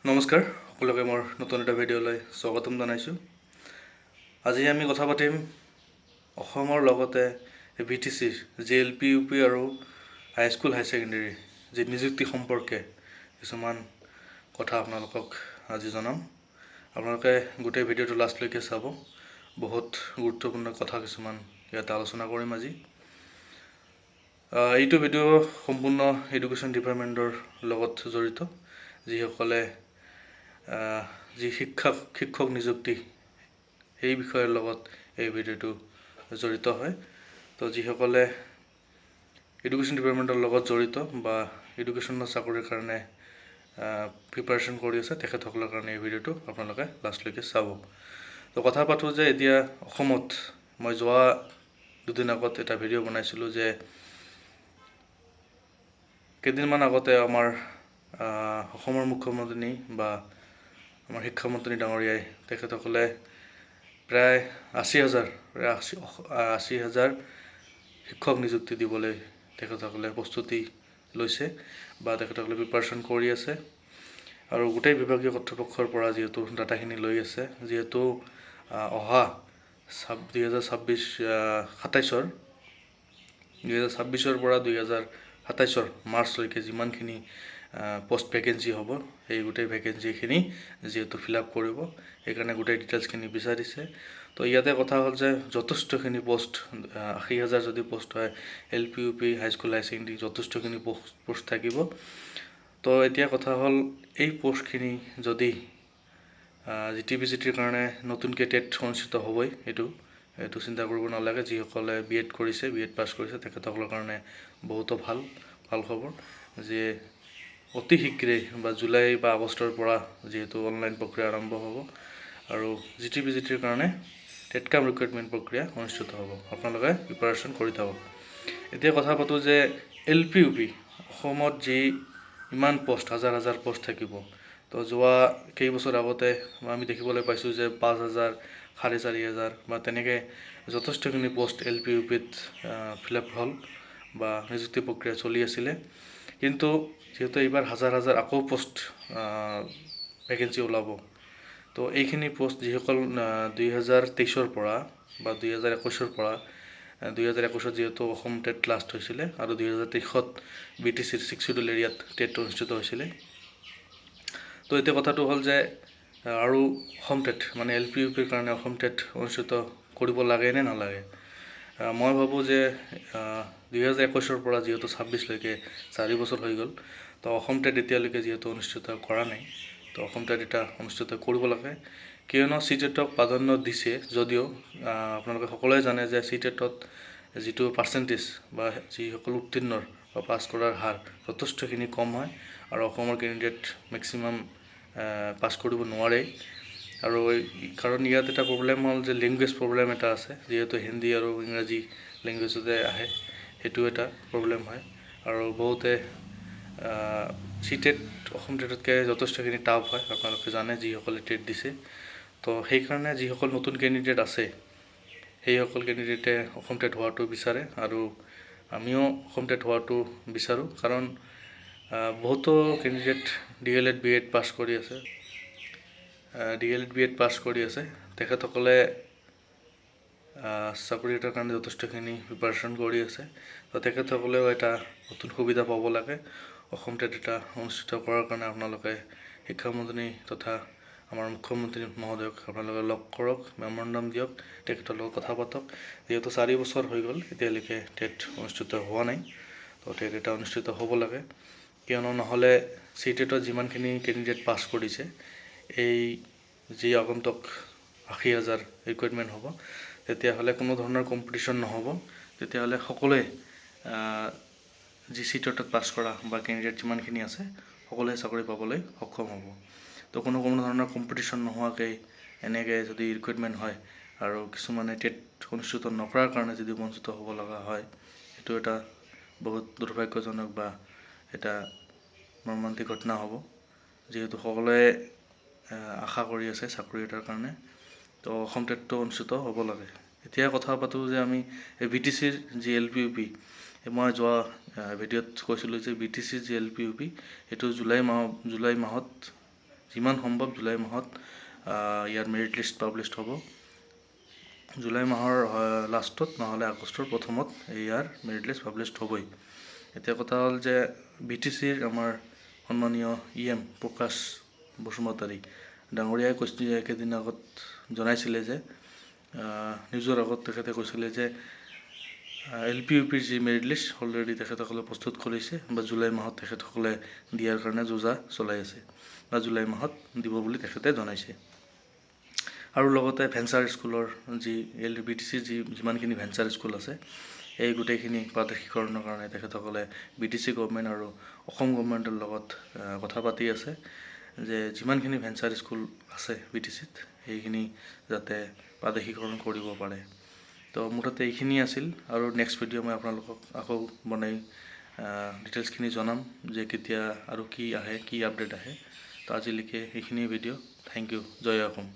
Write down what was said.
নমস্কাৰ সকলোকে মোৰ নতুন এটা ভিডিঅ'লৈ স্বাগতম জনাইছোঁ। আজি আমি কথা পাতিম অসমৰ লগতে VTCৰ LP UP আৰু হাইস্কুল হাই ছেকেণ্ডেৰী যি নিযুক্তি সম্পৰ্কে কিছুমান কথা আপোনালোকক আজি জনাম। আপোনালোকে গোটেই ভিডিঅ'টো লাষ্টলৈকে চাব। বহুত গুৰুত্বপূৰ্ণ কথা কিছুমান ইয়াত আলোচনা কৰিম আজি। এইটো ভিডিঅ' সম্পূৰ্ণ এডুকেশ্যন ডিপাৰ্টমেণ্টৰ লগত জড়িত, যিসকলে যি শিক্ষক নিযুক্তি সেই বিষয়ৰ লগত এই ভিডিঅ'টো জড়িত হয়। তো যিসকলে এডুকেশ্যন ডিপাৰ্টমেণ্টৰ লগত জড়িত বা এডুকেশ্যনৰ চাকৰিৰ কাৰণে প্ৰিপাৰেশ্যন কৰি আছে, তেখেতসকলৰ কাৰণে এই ভিডিঅ'টো আপোনালোকে লাষ্টলৈকে চাব। তো কথা পাতোঁ যে এতিয়া অসমত মই যোৱা দুদিন আগত এটা ভিডিঅ' বনাইছিলোঁ যে কেইদিনমান আগতে আমাৰ অসমৰ মুখ্যমন্ত্ৰী বা আমাৰ শিক্ষামন্ত্ৰী ডাঙৰীয়াই তেখেতসকলে প্ৰায় 80,000 শিক্ষক নিযুক্তি দিবলৈ তেখেতসকলে প্ৰস্তুতি লৈছে বা তেখেতসকলে প্ৰিপাৰেশ্যন কৰি আছে। আৰু গোটেই বিভাগীয় কৰ্তৃপক্ষৰ পৰা যিহেতু ডাটাখিনি লৈ আছে, যিহেতু অহা 2026-27ৰ পৰা 2027 মাৰ্চলৈকে যিমানখিনি পোষ্ট ভেকেঞ্চি হ'ব, সেই গোটেই ভেকেঞ্চিখিনি যিহেতু ফিল আপ কৰিব, সেইকাৰণে গোটেই ডিটেইলছখিনি বিচাৰিছে। তো ইয়াতে কথা হ'ল যে যথেষ্টখিনি পোষ্ট, 80,000 যদি পোষ্ট হয়, LP UP হাইস্কুল হাই ছেকেণ্ডেৰী যথেষ্টখিনি পোষ্ট থাকিব। তো এতিয়া কথা হ'ল এই পোষ্টখিনি যদি GTPCTৰ কাৰণে নতুনকৈ টেট অনুষ্ঠিত হ'বই, এইটো চিন্তা কৰিব নালাগে। যিসকলে BEd কৰিছে, BEd পাছ কৰিছে, তেখেতসকলৰ কাৰণে বহুতো ভাল খবৰ যে অতি শীঘ্ৰেই বা জুলাই বা আগষ্টৰ পৰা যিহেতু অনলাইন প্ৰক্ৰিয়া আৰম্ভ হ'ব আৰু GTPCTৰ কাৰণে টেট কাম ৰিক্ৰুইটমেণ্ট প্ৰক্ৰিয়া অনুষ্ঠিত হ'ব। আপোনালোকে প্ৰিপাৰেশ্যন কৰি থাকক। এতিয়া কথা পাতোঁ যে LP UP অসমত যি ইমান পোষ্ট, হাজাৰ পোষ্ট থাকিব। তো যোৱা কেইবছৰ আগতে আমি দেখিবলৈ পাইছোঁ যে 5,000, 4,500 বা তেনেকৈ যথেষ্টখিনি পোষ্ট LP UPত ফিল আপ হ'ল বা নিযুক্তি প্ৰক্ৰিয়া চলি আছিলে। কিন্তু যিহেতু এইবাৰ হাজাৰ আকৌ পোষ্ট ভেকেঞ্চি ওলাব, তো এইখিনি পোষ্ট যিসকল 2023ৰ পৰা বা 2021ৰ পৰা 2021ত যিহেতু অসম টেট লাষ্ট হৈছিলে আৰু 2023ত VTCৰ 6 শিডিউল এৰিয়াত টেট অনুষ্ঠিত হৈছিলে। তো এতিয়া কথাটো হ'ল যে আৰু অসম টেট মানে LP UPৰ কাৰণে অসম টেট অনুষ্ঠিত কৰিব লাগে নে নালাগে। মই ভাবোঁ যে 2021ৰ পৰা যিহেতু 26লৈকে 4 বছৰ হৈ গ'ল, তো অসম টেট এতিয়ালৈকে যিহেতু অনুষ্ঠিত কৰা নাই, তো অসম টেট এটা অনুষ্ঠিত কৰিব লাগে। কিয়নো CTETক প্ৰাধান্য দিছে যদিও আপোনালোকে সকলোৱে জানে যে CTETত যিটো পাৰ্চেণ্টেজ বা যিসকল উত্তীৰ্ণৰ বা পাছ কৰাৰ হাৰ যথেষ্টখিনি কম হয় আৰু অসমৰ কেণ্ডিডেট মেক্সিমাম পাছ কৰিব নোৱাৰে। আৰু কাৰণ ইয়াত এটা প্ৰব্লেম হ'ল যে লেংগুৱেজ প্ৰব্লেম এটা আছে, যিহেতু হিন্দী আৰু ইংৰাজী লেংগুৱেজতে আহে, সেইটো এটা প্ৰব্লেম হয়। আৰু বহুতে CTET অসম টেটতকৈ যথেষ্টখিনি টাফ হয়, আপোনালোকে জানে যিসকলে টেট দিছে। তো সেইকাৰণে যিসকল নতুন কেণ্ডিডেট আছে, সেইসকল কেণ্ডিডেটে অসম টেট হোৱাটো বিচাৰে আৰু আমিও অসম টেট হোৱাটো বিচাৰোঁ। কাৰণ বহুতো কেণ্ডিডেট DLED BEd পাছ কৰি আছে, তেখেতসকলে চাকৰি এটাৰ কাৰণে যথেষ্টখিনি প্ৰিপাৰেশ্যন কৰি আছে। তো তেখেতসকলেও এটা নতুন সুবিধা পাব লাগে। অসম টেট এটা অনুষ্ঠিত কৰাৰ কাৰণে আপোনালোকে শিক্ষামন্ত্ৰী তথা আমাৰ মুখ্যমন্ত্ৰী মহোদয়ক আপোনালোকে লগ কৰক, মেমৰেণ্ডাম দিয়ক, তেখেতৰ লগত কথা পাতক। যিহেতু 4 বছৰ হৈ গ'ল, এতিয়ালৈকে টেট অনুষ্ঠিত হোৱা নাই। তো টেট এটা অনুষ্ঠিত হ'ব লাগে, কিয়নো নহ'লে CTETত যিমানখিনি কেণ্ডিডেট পাছ কৰিছে, এই যি আগন্তুক 80,000 ৰিক্ৰুইটমেণ্ট হ'ব, তেতিয়াহ'লে কোনো ধৰণৰ কম্পিটিশ্যন নহ'ব। তেতিয়াহ'লে সকলোৱে যি CTETত পাছ কৰা বা কেণ্ডিডেট যিমানখিনি আছে, সকলোৱে চাকৰি পাবলৈ সক্ষম হ'ব। তো কোনো ধৰণৰ কম্পিটিশ্যন নোহোৱাকৈ এনেকৈ যদি ৰিক্ৰুইটমেণ্ট হয় আৰু কিছুমানে টেট অনুষ্ঠিত নকৰাৰ কাৰণে যদি বঞ্চিত হ'ব লগা হয়, সেইটো এটা বহুত দুৰ্ভাগ্যজনক বা এটা মৰ্মান্তিক ঘটনা হ'ব। যিহেতু সকলোৱে আশা কৰি আছে চাকৰি এটাৰ কাৰণে, তো অসম টেটটো অনুষ্ঠিত হ'ব লাগে। এতিয়া কথা পাতোঁ যে আমি VTCৰ যি LP UP, মই যোৱা ভিডিঅ'ত কৈছিলোঁ যে VTCৰ যি LP UP, এইটো জুলাই মাহত যিমান সম্ভৱ জুলাই মাহত ইয়াৰ মেৰিট লিষ্ট পাব্লিছ হ'ব। জুলাই মাহৰ লাষ্টত নহ'লে আগষ্টৰ প্ৰথমত ইয়াৰ মেৰিট লিষ্ট পাব্লিছ হ'বই। এতিয়া কথা হ'ল যে BTCৰ আমাৰ সন্মানীয় EM প্ৰকাশ বসুমতাৰী ডাঙৰীয়াই কৈছিল কেইদিন আগত জনাইছিলে যে নিউজৰ আগত তেখেতে কৈছিলে যে LP UPৰ যি মেৰিট লিষ্ট অলৰেডি তেখেতসকলে প্ৰস্তুত কৰিছে বা জুলাই মাহত তেখেতসকলে দিয়াৰ কাৰণে যোজা চলাই আছে বা জুলাই মাহত দিব বুলি তেখেতে জনাইছে। আৰু লগতে ভেঞ্চাৰ স্কুলৰ যি BTCৰ যিমানখিনি ভেঞ্চাৰ স্কুল আছে এই গোটেইখিনি প্ৰাদেশিকৰণৰ কাৰণে তেখেতসকলে BTC গভৰ্ণমেণ্ট আৰু অসম গভৰ্ণমেণ্টৰ লগত কথা পাতি আছে যে যিমানখিনি ভেঞ্চাৰ স্কুল আছে BTCত সেইখিনি যাতে প্ৰাদেশিকৰণ কৰিব পাৰে। তো মুঠতে এইখিনি আছিল আৰু নেক্সট ভিডিঅ' মই আপোনালোকক আকৌ বনাই ডিটেইলছখিনি জনাম যে কেতিয়া আৰু কি আহে কি আপডেট আহে। তো আজিলৈকে এইখিনি ভিডিঅ'। Thank you. জয় অসম।